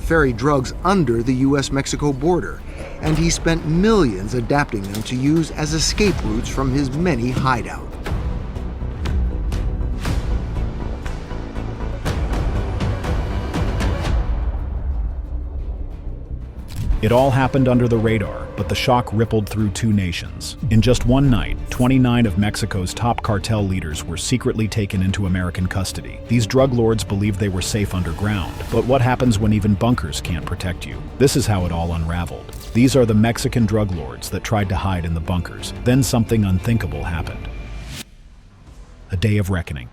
ferry drugs under the U.S.-Mexico border, and he spent millions adapting them to use as escape routes from his many hideouts. It all happened under the radar, but the shock rippled through two nations. In just one night, 29 of Mexico's top cartel leaders were secretly taken into American custody. These drug lords believed they were safe underground, but what happens when even bunkers can't protect you? This is how it all unraveled. These are the Mexican drug lords that tried to hide in the bunkers. Then something unthinkable happened. A day of reckoning.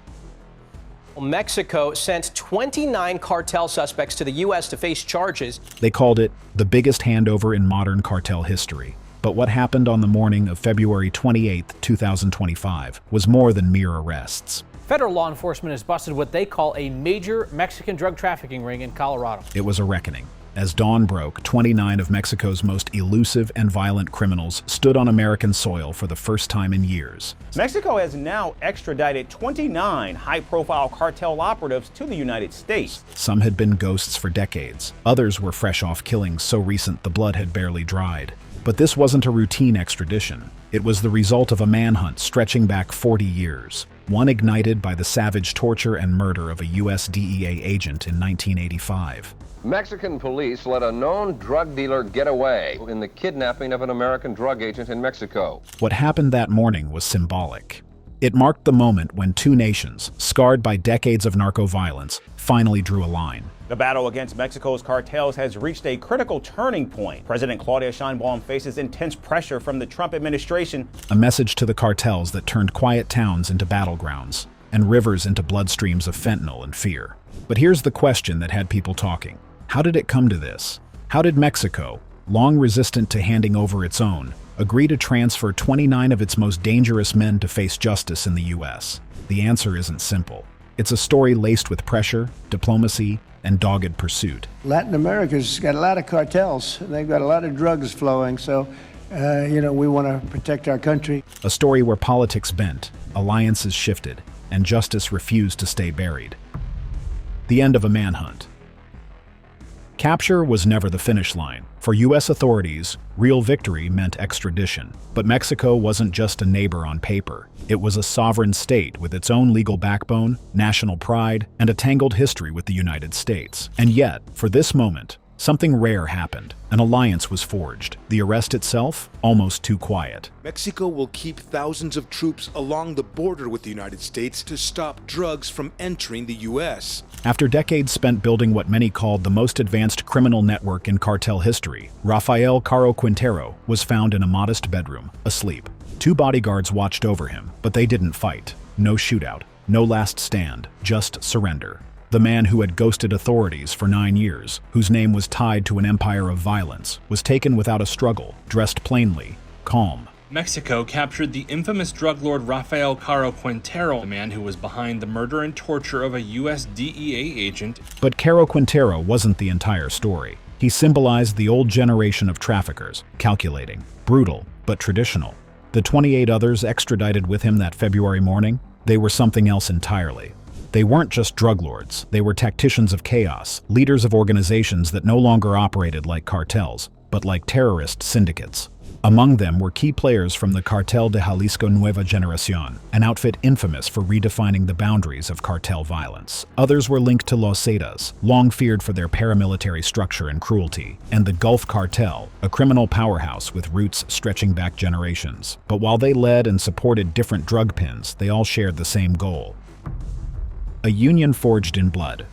Mexico sent 29 cartel suspects to the U.S. to face charges. They called it the biggest handover in modern cartel history. But what happened on the morning of February 28, 2025, was more than mere arrests. Federal law enforcement has busted what they call a major Mexican drug trafficking ring in Colorado. It was a reckoning. As dawn broke, 29 of Mexico's most elusive and violent criminals stood on American soil for the first time in years. Mexico has now extradited 29 high-profile cartel operatives to the United States. Some had been ghosts for decades. Others were fresh off killings so recent the blood had barely dried. But this wasn't a routine extradition. It was the result of a manhunt stretching back 40 years, one ignited by the savage torture and murder of a U.S. DEA agent in 1985. Mexican police let a known drug dealer get away in the kidnapping of an American drug agent in Mexico. What happened that morning was symbolic. It marked the moment when two nations, scarred by decades of narco-violence, finally drew a line. The battle against Mexico's cartels has reached a critical turning point. President Claudia Sheinbaum faces intense pressure from the Trump administration. A message to the cartels that turned quiet towns into battlegrounds and rivers into bloodstreams of fentanyl and fear. But here's the question that had people talking. How did it come to this? How did Mexico, long resistant to handing over its own, agree to transfer 29 of its most dangerous men to face justice in the U.S.? The answer isn't simple. It's a story laced with pressure, diplomacy, and dogged pursuit. Latin America's got a lot of cartels. They've got a lot of drugs flowing, so, we want to protect our country. A story where politics bent, alliances shifted, and justice refused to stay buried. The end of a manhunt. Capture was never the finish line. For U.S. authorities, real victory meant extradition. But Mexico wasn't just a neighbor on paper. It was a sovereign state with its own legal backbone, national pride, and a tangled history with the United States. And yet, for this moment, something rare happened. An alliance was forged. The arrest itself, almost too quiet. Mexico will keep thousands of troops along the border with the United States to stop drugs from entering the U.S. After decades spent building what many called the most advanced criminal network in cartel history, Rafael Caro Quintero was found in a modest bedroom, asleep. Two bodyguards watched over him, but they didn't fight. No shootout, no last stand, just surrender. The man who had ghosted authorities for 9 years, whose name was tied to an empire of violence, was taken without a struggle, dressed plainly, calm. Mexico captured the infamous drug lord Rafael Caro Quintero, the man who was behind the murder and torture of a U.S. DEA agent. But Caro Quintero wasn't the entire story. He symbolized the old generation of traffickers, calculating, brutal, but traditional. The 28 others extradited with him that February morning, they were something else entirely. They weren't just drug lords, they were tacticians of chaos, leaders of organizations that no longer operated like cartels, but like terrorist syndicates. Among them were key players from the Cartel de Jalisco Nueva Generación, an outfit infamous for redefining the boundaries of cartel violence. Others were linked to Los Zetas, long feared for their paramilitary structure and cruelty, and the Gulf Cartel, a criminal powerhouse with roots stretching back generations. But while they led and supported different drug pins, they all shared the same goal: a union forged in blood.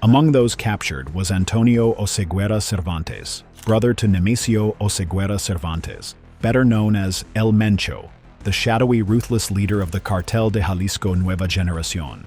Among those captured was Antonio Oseguera Cervantes, brother to Nemesio Oseguera Cervantes, better known as El Mencho, the shadowy, ruthless leader of the Cartel de Jalisco Nueva Generación.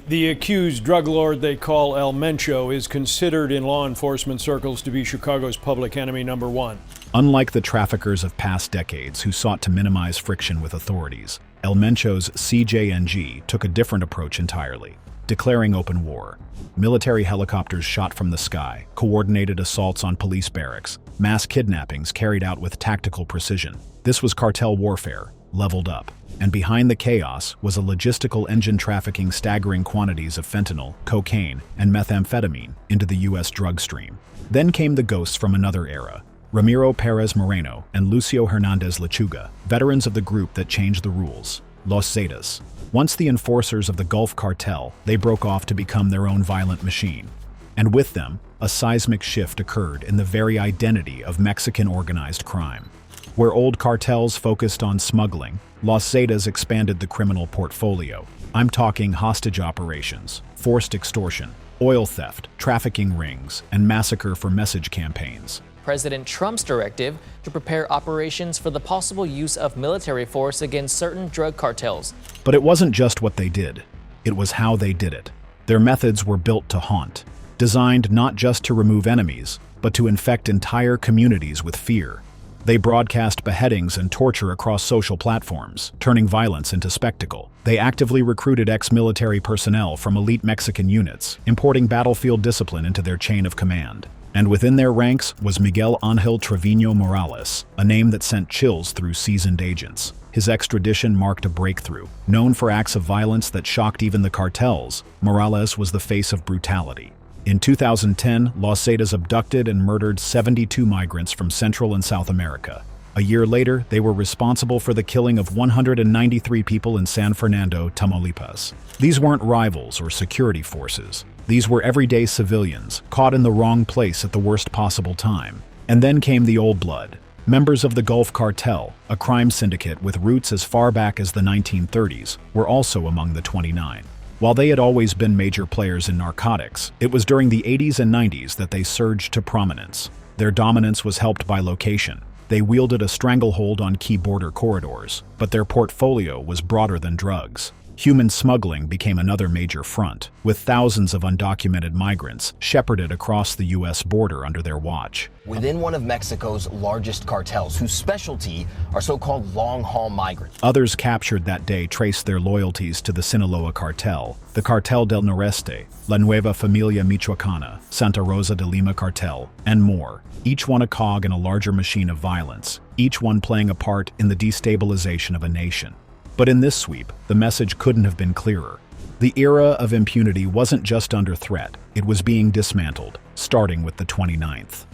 The accused drug lord they call El Mencho is considered in law enforcement circles to be Chicago's public enemy number one. Unlike the traffickers of past decades who sought to minimize friction with authorities, El Mencho's CJNG took a different approach entirely, declaring open war. Military helicopters shot from the sky, coordinated assaults on police barracks, mass kidnappings carried out with tactical precision. This was cartel warfare, leveled up. And behind the chaos was a logistical engine trafficking staggering quantities of fentanyl, cocaine, and methamphetamine into the U.S. drug stream. Then came the ghosts from another era, Ramiro Perez Moreno and Lucio Hernandez Lechuga, veterans of the group that changed the rules, Los Zetas. Once the enforcers of the Gulf Cartel, they broke off to become their own violent machine. And with them, a seismic shift occurred in the very identity of Mexican organized crime. Where old cartels focused on smuggling, Los Zetas expanded the criminal portfolio. I'm talking hostage operations, forced extortion, oil theft, trafficking rings, and massacre for message campaigns. President Trump's directive to prepare operations for the possible use of military force against certain drug cartels. But it wasn't just what they did, it was how they did it. Their methods were built to haunt, designed not just to remove enemies, but to infect entire communities with fear. They broadcast beheadings and torture across social platforms, turning violence into spectacle. They actively recruited ex-military personnel from elite Mexican units, importing battlefield discipline into their chain of command. And within their ranks was Miguel Ángel Trevino Morales, a name that sent chills through seasoned agents. His extradition marked a breakthrough. Known for acts of violence that shocked even the cartels, Morales was the face of brutality. In 2010, Los Zetas abducted and murdered 72 migrants from Central and South America. A year later, they were responsible for the killing of 193 people in San Fernando, Tamaulipas. These weren't rivals or security forces. These were everyday civilians, caught in the wrong place at the worst possible time. And then came the old blood. Members of the Gulf Cartel, a crime syndicate with roots as far back as the 1930s, were also among the 29. While they had always been major players in narcotics, it was during the 80s and 90s that they surged to prominence. Their dominance was helped by location. They wielded a stranglehold on key border corridors, but their portfolio was broader than drugs. Human smuggling became another major front, with thousands of undocumented migrants shepherded across the U.S. border under their watch. Within one of Mexico's largest cartels, whose specialty are so-called long-haul migrants. Others captured that day traced their loyalties to the Sinaloa Cartel, the Cartel del Noreste, La Nueva Familia Michoacana, Santa Rosa de Lima Cartel, and more. Each one a cog in a larger machine of violence, each one playing a part in the destabilization of a nation. But in this sweep, the message couldn't have been clearer. The era of impunity wasn't just under threat, it was being dismantled, starting with the 29th.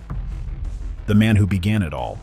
The man who began it all.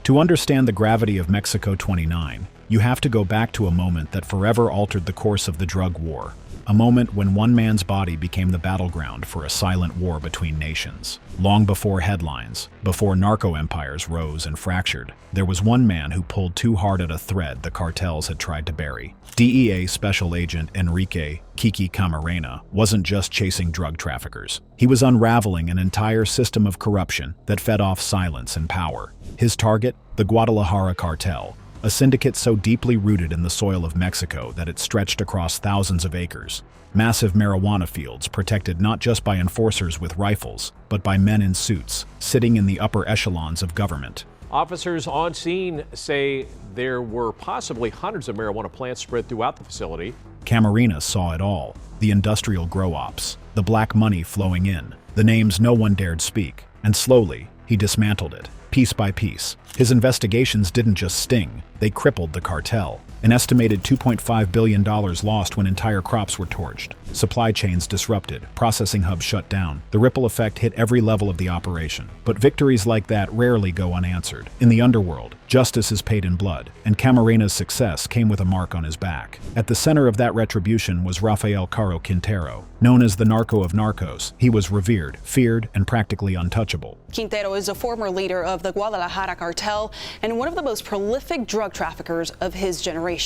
To understand the gravity of Mexico 29, you have to go back to a moment that forever altered the course of the drug war. A moment when one man's body became the battleground for a silent war between nations. Long before headlines, before narco-empires rose and fractured, there was one man who pulled too hard at a thread the cartels had tried to bury. DEA Special Agent Enrique "Kiki" Camarena wasn't just chasing drug traffickers. He was unraveling an entire system of corruption that fed off silence and power. His target? The Guadalajara Cartel. A syndicate so deeply rooted in the soil of Mexico that it stretched across thousands of acres. Massive marijuana fields protected not just by enforcers with rifles, but by men in suits, sitting in the upper echelons of government. Officers on scene say there were possibly hundreds of marijuana plants spread throughout the facility. Camarena saw it all. The industrial grow-ops, the black money flowing in, the names no one dared speak, and slowly, he dismantled it. Piece by piece. His investigations didn't just sting, they crippled the cartel. An estimated $2.5 billion lost when entire crops were torched. Supply chains disrupted, processing hubs shut down. The ripple effect hit every level of the operation. But victories like that rarely go unanswered. In the underworld, justice is paid in blood, and Camarena's success came with a mark on his back. At the center of that retribution was Rafael Caro Quintero. Known as the narco of narcos, he was revered, feared, and practically untouchable. Quintero is a former leader of the Guadalajara cartel and one of the most prolific drug traffickers of his generation.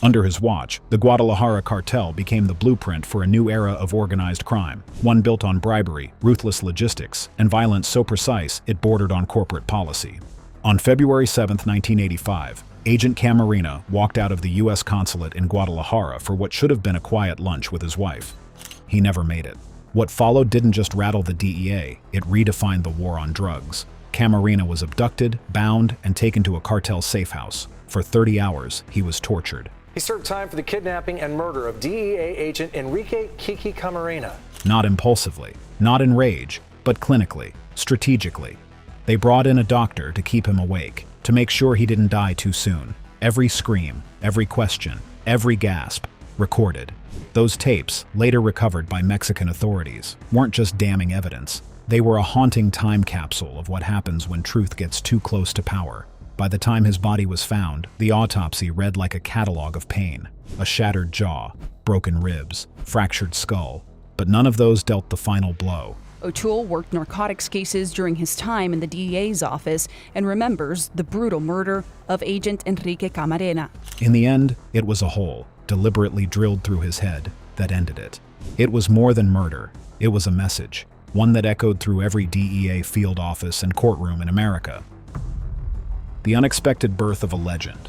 Under his watch, the Guadalajara cartel became the blueprint for a new era of organized crime, one built on bribery, ruthless logistics, and violence so precise it bordered on corporate policy. On February 7, 1985, Agent Camarena walked out of the U.S. consulate in Guadalajara for what should have been a quiet lunch with his wife. He never made it. What followed didn't just rattle the DEA, it redefined the war on drugs. Camarena was abducted, bound, and taken to a cartel safe house. For 30 hours, he was tortured. He served time for the kidnapping and murder of DEA agent Enrique "Kiki" Camarena. Not impulsively, not in rage, but clinically, strategically. They brought in a doctor to keep him awake. to make sure he didn't die too soon. Every scream, every question, every gasp, recorded. Those tapes, later recovered by Mexican authorities, weren't just damning evidence. They were a haunting time capsule of what happens when truth gets too close to power. By the time his body was found, the autopsy read like a catalog of pain. A shattered jaw, broken ribs, fractured skull. But none of those dealt the final blow. O'Toole worked narcotics cases during his time in the DEA's office and remembers the brutal murder of Agent Enrique Camarena. In the end, it was a hole, deliberately drilled through his head, that ended it. It was more than murder. It was a message, one that echoed through every DEA field office and courtroom in America. The unexpected birth of a legend.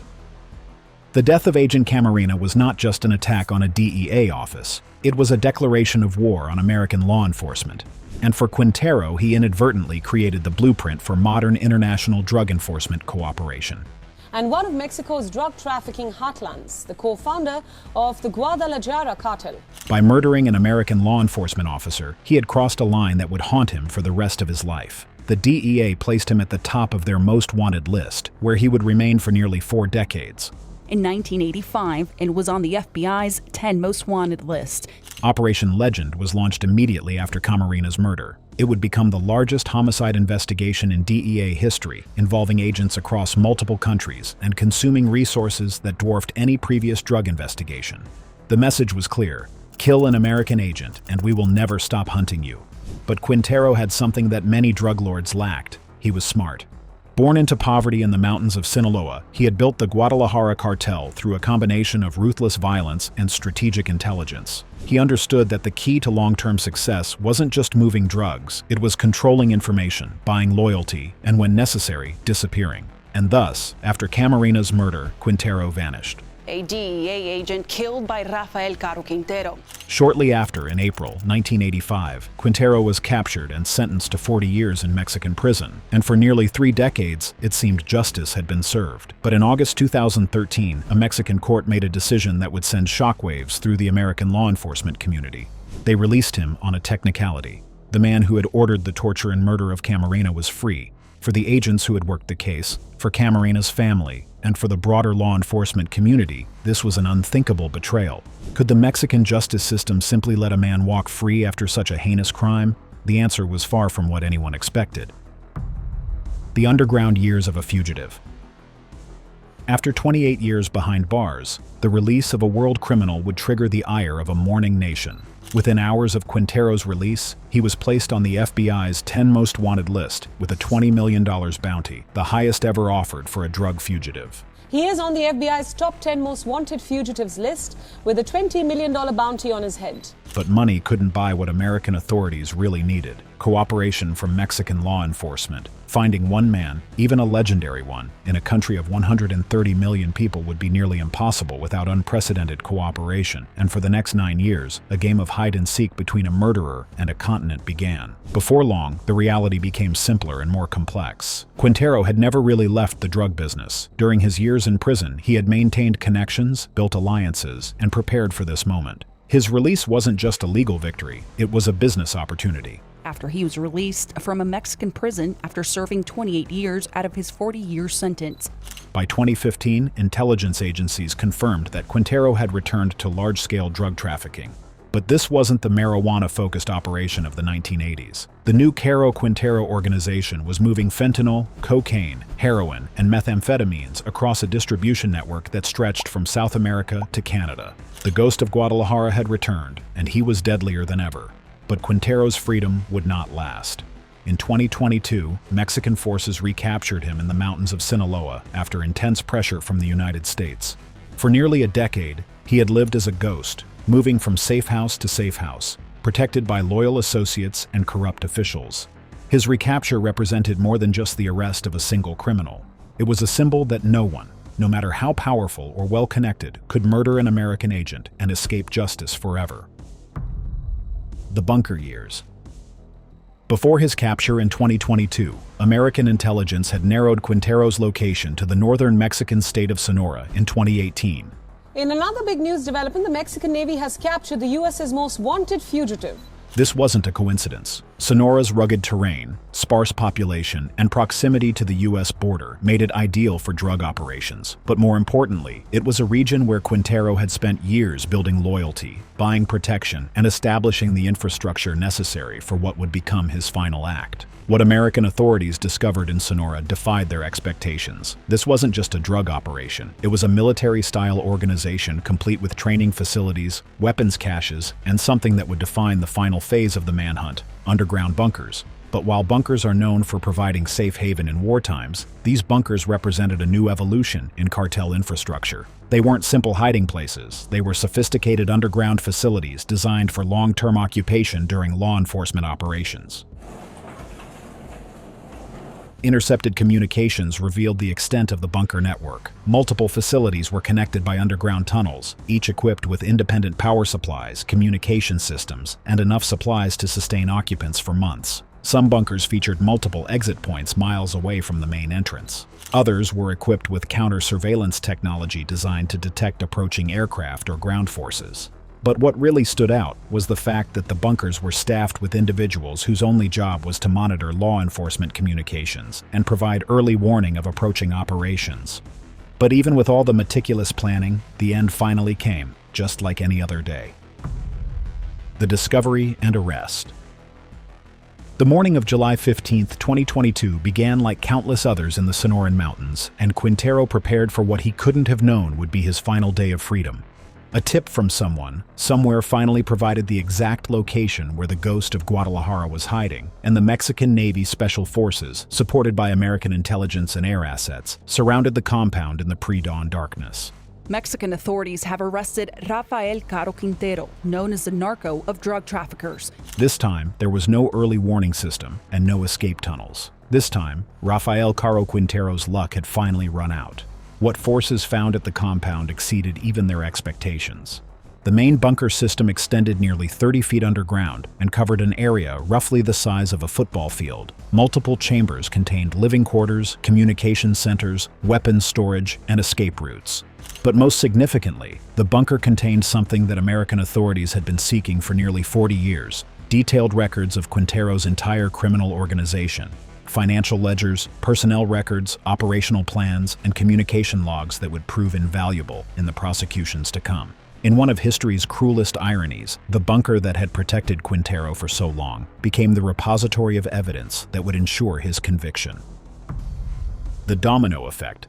The death of Agent Camarena was not just an attack on a DEA office. It was a declaration of war on American law enforcement. And for Quintero, he inadvertently created the blueprint for modern international drug enforcement cooperation. And one of Mexico's drug trafficking heartlands, the co-founder of the Guadalajara cartel. By murdering an American law enforcement officer, he had crossed a line that would haunt him for the rest of his life. The DEA placed him at the top of their most wanted list, where he would remain for nearly 4 decades. In 1985, and was on the FBI's 10 most wanted list. Operation Legend was launched immediately after Camarena's murder. It would become the largest homicide investigation in DEA history, involving agents across multiple countries and consuming resources that dwarfed any previous drug investigation. The message was clear: kill an American agent, and we will never stop hunting you. But Quintero had something that many drug lords lacked. He was smart. Born into poverty in the mountains of Sinaloa, he had built the Guadalajara cartel through a combination of ruthless violence and strategic intelligence. He understood that the key to long-term success wasn't just moving drugs, it was controlling information, buying loyalty, and when necessary, disappearing. And thus, after Camarena's murder, Quintero vanished. A DEA agent killed by Rafael Caro Quintero. Shortly after, in April 1985, Quintero was captured and sentenced to 40 years in Mexican prison, and for nearly 3 decades, it seemed justice had been served. But in August 2013, a Mexican court made a decision that would send shockwaves through the American law enforcement community. They released him on a technicality. The man who had ordered the torture and murder of Camarena was free. For the agents who had worked the case, for Camarena's family, and for the broader law enforcement community, this was an unthinkable betrayal. Could the Mexican justice system simply let a man walk free after such a heinous crime? The answer was far from what anyone expected. The underground years of a fugitive. After 28 years behind bars, the release of a world criminal would trigger the ire of a mourning nation. Within hours of Quintero's release, he was placed on the FBI's 10 most wanted list with a $20 million bounty, the highest ever offered for a drug fugitive. He is on the FBI's top 10 most wanted fugitives list with a $20 million bounty on his head. But money couldn't buy what American authorities really needed: cooperation from Mexican law enforcement. Finding one man, even a legendary one, in a country of 130 million people would be nearly impossible without unprecedented cooperation, and for the next 9 years, a game of hide-and-seek between a murderer and a continent began. Before long, the reality became simpler and more complex. Quintero had never really left the drug business. During his years in prison, he had maintained connections, built alliances, and prepared for this moment. His release wasn't just a legal victory, it was a business opportunity. After he was released from a Mexican prison after serving 28 years out of his 40-year sentence. By 2015, intelligence agencies confirmed that Quintero had returned to large-scale drug trafficking. But this wasn't the marijuana-focused operation of the 1980s. The new Caro Quintero organization was moving fentanyl, cocaine, heroin, and methamphetamines across a distribution network that stretched from South America to Canada. The ghost of Guadalajara had returned, and he was deadlier than ever. But Quintero's freedom would not last. In 2022, Mexican forces recaptured him in the mountains of Sinaloa after intense pressure from the United States. For nearly a decade, he had lived as a ghost, moving from safe house to safe house, protected by loyal associates and corrupt officials. His recapture represented more than just the arrest of a single criminal. It was a symbol that no one, no matter how powerful or well-connected, could murder an American agent and escape justice forever. The bunker years. Before his capture in 2022, American intelligence had narrowed Quintero's location to the northern Mexican state of Sonora in 2018. In another big news development, the Mexican Navy has captured the US's most wanted fugitive. This wasn't a coincidence. Sonora's rugged terrain, sparse population, and proximity to the U.S. border made it ideal for drug operations. But more importantly, it was a region where Quintero had spent years building loyalty, buying protection, and establishing the infrastructure necessary for what would become his final act. What American authorities discovered in Sonora defied their expectations. This wasn't just a drug operation. It was a military-style organization complete with training facilities, weapons caches, and something that would define the final phase of the manhunt: underground bunkers. But while bunkers are known for providing safe haven in war times, these bunkers represented a new evolution in cartel infrastructure. They weren't simple hiding places. They were sophisticated underground facilities designed for long-term occupation during law enforcement operations. Intercepted communications revealed the extent of the bunker network. Multiple facilities were connected by underground tunnels, each equipped with independent power supplies, communication systems, and enough supplies to sustain occupants for months. Some bunkers featured multiple exit points miles away from the main entrance. Others were equipped with counter-surveillance technology designed to detect approaching aircraft or ground forces. But what really stood out was the fact that the bunkers were staffed with individuals whose only job was to monitor law enforcement communications and provide early warning of approaching operations. But even with all the meticulous planning, the end finally came, just like any other day. The discovery and arrest. The morning of July 15, 2022 began like countless others in the Sonoran Mountains, and Quintero prepared for what he couldn't have known would be his final day of freedom. A tip from someone, somewhere finally provided the exact location where the ghost of Guadalajara was hiding, and the Mexican Navy Special Forces, supported by American intelligence and air assets, surrounded the compound in the pre-dawn darkness. Mexican authorities have arrested Rafael Caro Quintero, known as the narco of drug traffickers. This time, there was no early warning system and no escape tunnels. This time, Rafael Caro Quintero's luck had finally run out. What forces found at the compound exceeded even their expectations. The main bunker system extended nearly 30 feet underground and covered an area roughly the size of a football field. Multiple chambers contained living quarters, communication centers, weapons storage, and escape routes. But most significantly, the bunker contained something that American authorities had been seeking for nearly 40 years: detailed records of Quintero's entire criminal organization. Financial ledgers, personnel records, operational plans, and communication logs that would prove invaluable in the prosecutions to come. In one of history's cruelest ironies, the bunker that had protected Quintero for so long became the repository of evidence that would ensure his conviction. The domino effect.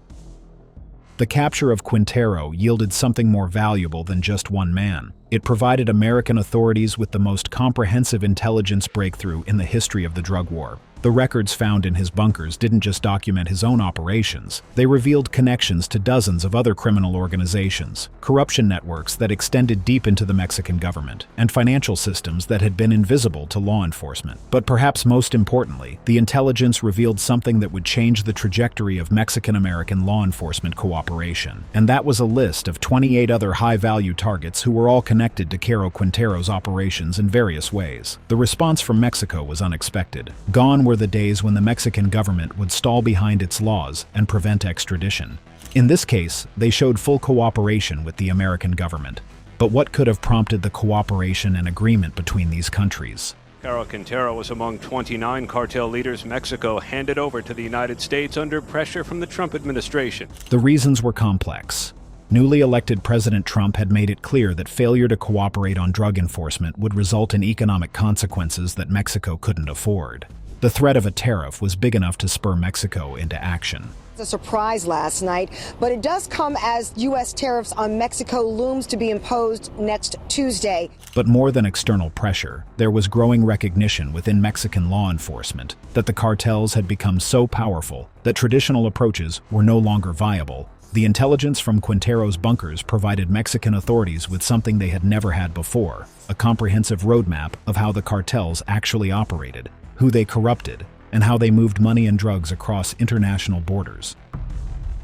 The capture of Quintero yielded something more valuable than just one man. It provided American authorities with the most comprehensive intelligence breakthrough in the history of the drug war. The records found in his bunkers didn't just document his own operations, they revealed connections to dozens of other criminal organizations, corruption networks that extended deep into the Mexican government, and financial systems that had been invisible to law enforcement. But perhaps most importantly, the intelligence revealed something that would change the trajectory of Mexican-American law enforcement cooperation. And that was a list of 28 other high-value targets who were all connected to Caro Quintero's operations in various ways. The response from Mexico was unexpected. Gone were the days when the Mexican government would stall behind its laws and prevent extradition. In this case, they showed full cooperation with the American government. But what could have prompted the cooperation and agreement between these countries? Caro Quintero was among 29 cartel leaders Mexico handed over to the United States under pressure from the Trump administration. The reasons were complex. Newly elected President Trump had made it clear that failure to cooperate on drug enforcement would result in economic consequences that Mexico couldn't afford. The threat of a tariff was big enough to spur Mexico into action. A surprise last night, but it does come as U.S. tariffs on Mexico looms to be imposed next Tuesday. But more than external pressure, there was growing recognition within Mexican law enforcement that the cartels had become so powerful that traditional approaches were no longer viable. The intelligence from Quintero's bunkers provided Mexican authorities with something they had never had before: a comprehensive roadmap of how the cartels actually operated, who they corrupted, and how they moved money and drugs across international borders.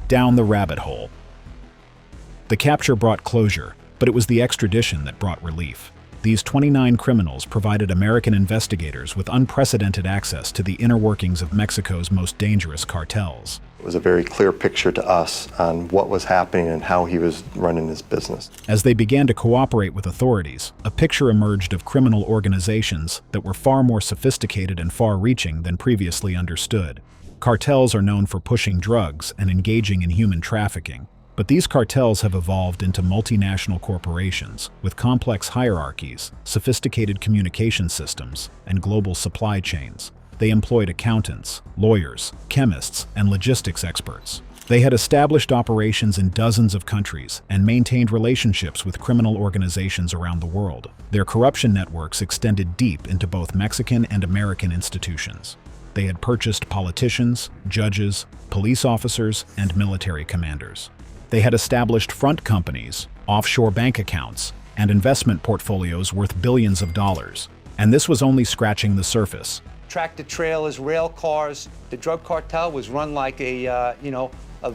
Down the rabbit hole. The capture brought closure, but it was the extradition that brought relief. These 29 criminals provided American investigators with unprecedented access to the inner workings of Mexico's most dangerous cartels. It was a very clear picture to us on what was happening and how he was running his business. As they began to cooperate with authorities, a picture emerged of criminal organizations that were far more sophisticated and far-reaching than previously understood. Cartels are known for pushing drugs and engaging in human trafficking, but these cartels have evolved into multinational corporations with complex hierarchies, sophisticated communication systems, and global supply chains. They employed accountants, lawyers, chemists, and logistics experts. They had established operations in dozens of countries and maintained relationships with criminal organizations around the world. Their corruption networks extended deep into both Mexican and American institutions. They had purchased politicians, judges, police officers, and military commanders. They had established front companies, offshore bank accounts, and investment portfolios worth billions of dollars. And this was only scratching the surface. Tractor trailers, rail cars. The drug cartel was run like a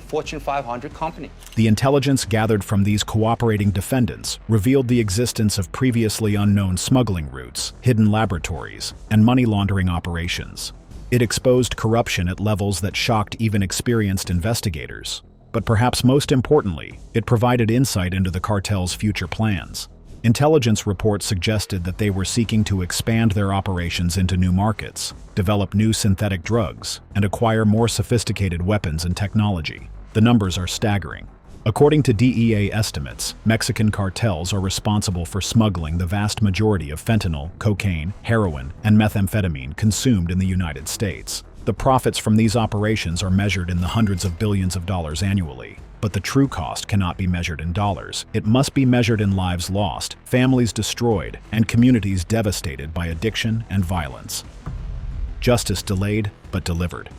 Fortune 500 company. The intelligence gathered from these cooperating defendants revealed the existence of previously unknown smuggling routes, hidden laboratories, and money laundering operations. It exposed corruption at levels that shocked even experienced investigators. But perhaps most importantly, it provided insight into the cartel's future plans. Intelligence reports suggested that they were seeking to expand their operations into new markets, develop new synthetic drugs, and acquire more sophisticated weapons and technology. The numbers are staggering. According to DEA estimates, Mexican cartels are responsible for smuggling the vast majority of fentanyl, cocaine, heroin, and methamphetamine consumed in the United States. The profits from these operations are measured in the hundreds of billions of dollars annually. But the true cost cannot be measured in dollars. It must be measured in lives lost, families destroyed, and communities devastated by addiction and violence. Justice delayed, but delivered.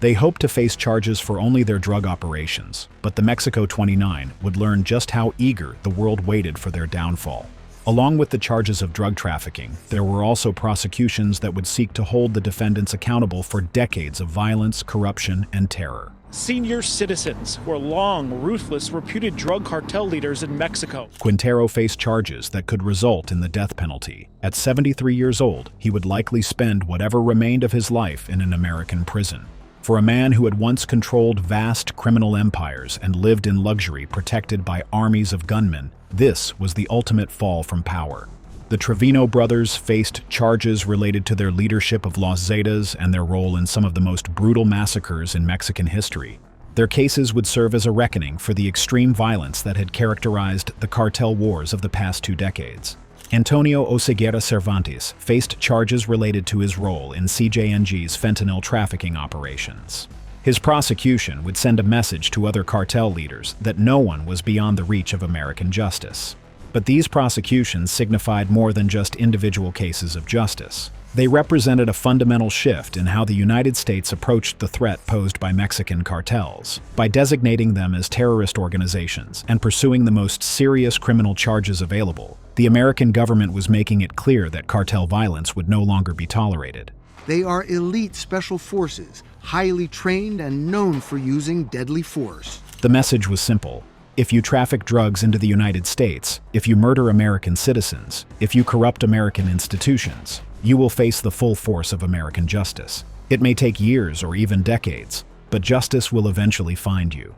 They hoped to face charges for only their drug operations, but the Mexico 29 would learn just how eager the world waited for their downfall. Along with the charges of drug trafficking, there were also prosecutions that would seek to hold the defendants accountable for decades of violence, corruption, and terror. Senior citizens were long, ruthless, reputed drug cartel leaders in Mexico. Quintero faced charges that could result in the death penalty. At 73 years old, he would likely spend whatever remained of his life in an American prison. For a man who had once controlled vast criminal empires and lived in luxury protected by armies of gunmen, this was the ultimate fall from power. The Trevino brothers faced charges related to their leadership of Los Zetas and their role in some of the most brutal massacres in Mexican history. Their cases would serve as a reckoning for the extreme violence that had characterized the cartel wars of the past 2 decades. Antonio Oseguera Cervantes faced charges related to his role in CJNG's fentanyl trafficking operations. His prosecution would send a message to other cartel leaders that no one was beyond the reach of American justice. But these prosecutions signified more than just individual cases of justice. They represented a fundamental shift in how the United States approached the threat posed by Mexican cartels. By designating them as terrorist organizations and pursuing the most serious criminal charges available, the American government was making it clear that cartel violence would no longer be tolerated. They are elite special forces, highly trained and known for using deadly force. The message was simple. If you traffic drugs into the United States, if you murder American citizens, if you corrupt American institutions, you will face the full force of American justice. It may take years or even decades, but justice will eventually find you.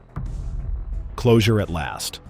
Closure at last.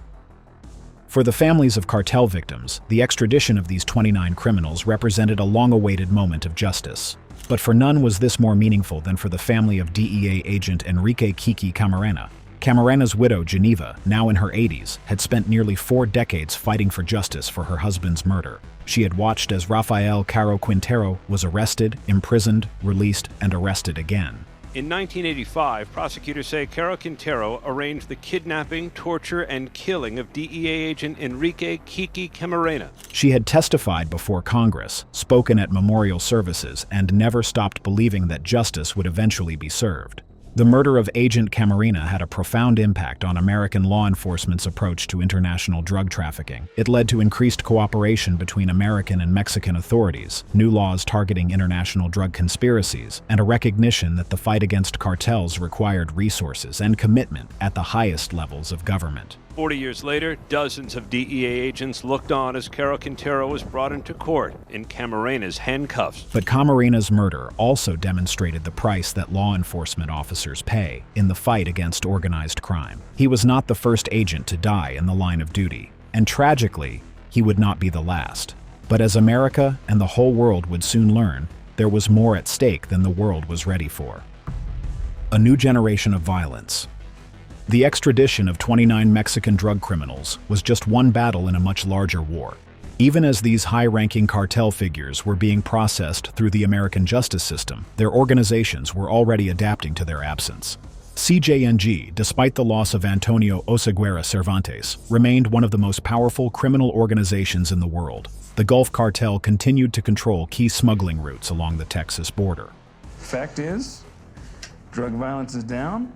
For the families of cartel victims, the extradition of these 29 criminals represented a long-awaited moment of justice. But for none was this more meaningful than for the family of DEA agent Enrique "Kiki" Camarena. Camarena's widow, Geneva, now in her 80s, had spent nearly 4 decades fighting for justice for her husband's murder. She had watched as Rafael Caro Quintero was arrested, imprisoned, released, and arrested again. In 1985, prosecutors say Caro Quintero arranged the kidnapping, torture, and killing of DEA agent Enrique "Kiki" Camarena. She had testified before Congress, spoken at memorial services, and never stopped believing that justice would eventually be served. The murder of Agent Camarena had a profound impact on American law enforcement's approach to international drug trafficking. It led to increased cooperation between American and Mexican authorities, new laws targeting international drug conspiracies, and a recognition that the fight against cartels required resources and commitment at the highest levels of government. 40 years later, dozens of DEA agents looked on as Caro Quintero was brought into court in Camarena's handcuffs. But Camarena's murder also demonstrated the price that law enforcement officers pay in the fight against organized crime. He was not the first agent to die in the line of duty, and tragically, he would not be the last. But as America and the whole world would soon learn, there was more at stake than the world was ready for. A new generation of violence. The extradition of 29 Mexican drug criminals was just one battle in a much larger war. Even as these high-ranking cartel figures were being processed through the American justice system, their organizations were already adapting to their absence. CJNG, despite the loss of Antonio Oseguera Cervantes, remained one of the most powerful criminal organizations in the world. The Gulf Cartel continued to control key smuggling routes along the Texas border. Fact is, drug violence is down,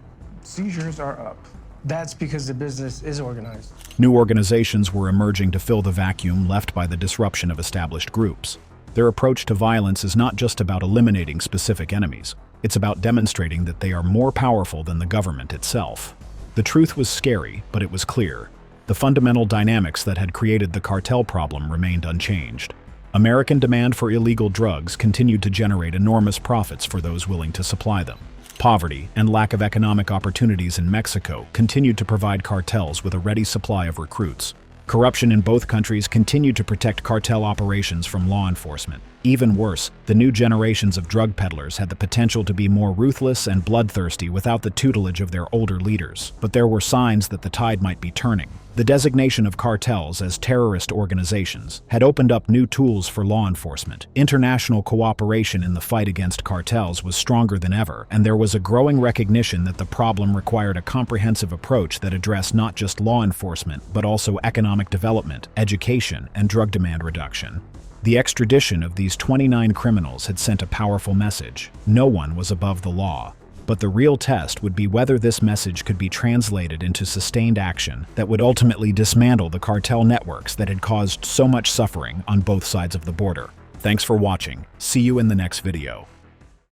seizures are up. That's because the business is organized. New organizations were emerging to fill the vacuum left by the disruption of established groups. Their approach to violence is not just about eliminating specific enemies. It's about demonstrating that they are more powerful than the government itself. The truth was scary, but it was clear. The fundamental dynamics that had created the cartel problem remained unchanged. American demand for illegal drugs continued to generate enormous profits for those willing to supply them. Poverty and lack of economic opportunities in Mexico continued to provide cartels with a ready supply of recruits. Corruption in both countries continued to protect cartel operations from law enforcement. Even worse, the new generations of drug peddlers had the potential to be more ruthless and bloodthirsty without the tutelage of their older leaders. But there were signs that the tide might be turning. The designation of cartels as terrorist organizations had opened up new tools for law enforcement. International cooperation in the fight against cartels was stronger than ever, and there was a growing recognition that the problem required a comprehensive approach that addressed not just law enforcement, but also economic development, education, and drug demand reduction. The extradition of these 29 criminals had sent a powerful message. No one was above the law. But the real test would be whether this message could be translated into sustained action that would ultimately dismantle the cartel networks that had caused so much suffering on both sides of the border. Thanks for watching. See you in the next video.